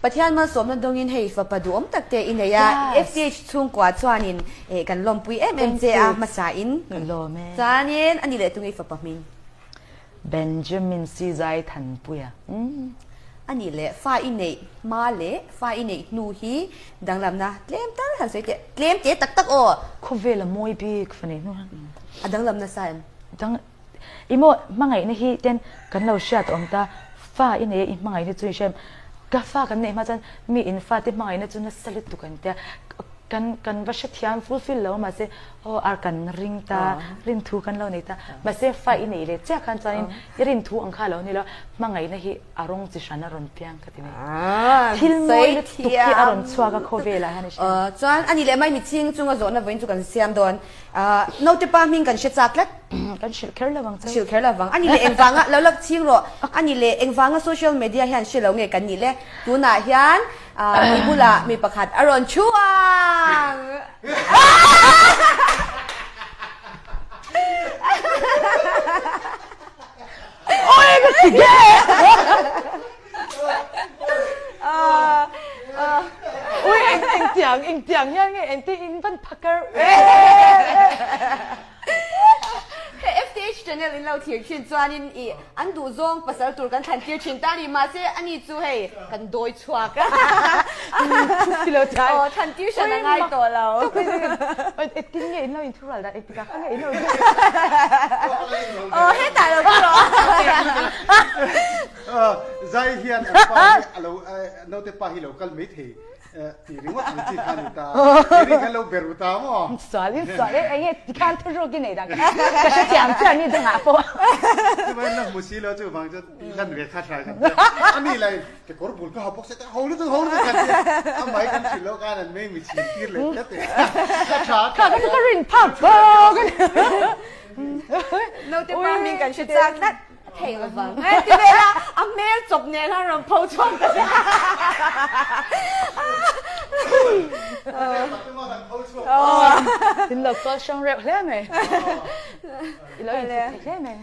ประเทศมาสวมนันดงยินให้ฝาประดูมตักเตอินเดีย FDH ช่วงกว่าชวานินกันลมปุยMMJ มาสาอินโลแม่จานินอันนี้เลยตรงนี้ฝาปะมินเบนจามินซีไซทันปุยอันนี้เลยฟ้าอินเนมาเลยฟ้าอินเนนูฮีดังลำนะเล่มตั้งหันสวยเจเล่มเจตักโอคุเวลมวยบีกฟันนี่นู่นดังลำนะสันดังอีโมมังไงนี่ฮีเดนกันเราเชื่อตรงตาฟ้าอินเนอีมังไงนี่จุนเชมกาฟ้ากันเนี่ยมาจันมีอินฟ้าที่มังไงนี่จุนนัสลิดตุกันเตะกันว่าเชื่อที่อันฟูลฟิลแล้วมาเสียโอ้อากันริงตารินทูกันแล้วนี่ตามาเสียฟ้าอินเนเลยเจ้ากันจันรินทูอังคาแล้วนี่แล้วมังไงนี่ฮีอารมณ์จิชันอารมณ์เพียงกันที่นี่ทิลมวยตุกที่อารมณ์ชัวกับโคเวล่ะฮะนี่ใช่จวนอันนี้เลยไม่มีทิ้งจุงก็โดนนะวันจุกันเสียมโดนโน้ตปามิงกันเช็ดจักเล็ดกันชิลเคอร์ละวังชิลเคอร์ละวังอันนี้เลยเอ็งฟังอ่ะแล้วเลิกทิ้งหรออันนี้เลยเอ็งฟังอ่ะโซเชียลมีเดียเห็นชิลแล้วไงกันนี่เลยดูหน้าเห็นมีบุละมีประคัดอารมณ์ช่วงโอ้ยก็สิแย่โอ้ยเอ็งเจียงยังไงเอ็งที่อินฟันพักเกอร์FDH 真的领导铁群抓你伊，俺都从不是都跟谈铁群打你嘛些，俺你做嘿跟多错个，哦，谈铁群那爱多了，哎，点解领导印出来了？哎，这个看个领导，哦，嘿大了不咯？Zaii hian alo no te pahi local meet he tiri wat ti khanita tiri kalau beruta mo soalnya哎呀看突然给你的可是讲这你等下不因为那木西了就放着烂别看出来อันนี้เลยแต่กอร์บุลก็หอบกเสร็จโหรู้กันอ่ะไม่กันสิโลกันไม่มีชีวิตเลยแต่ข้าก็จะรินพักกัน no te pa min kan shi zak na thei la vang ai ti ve la a me chop ne la ram phau chom ka ja tin lo ko shong rep le me lo le le me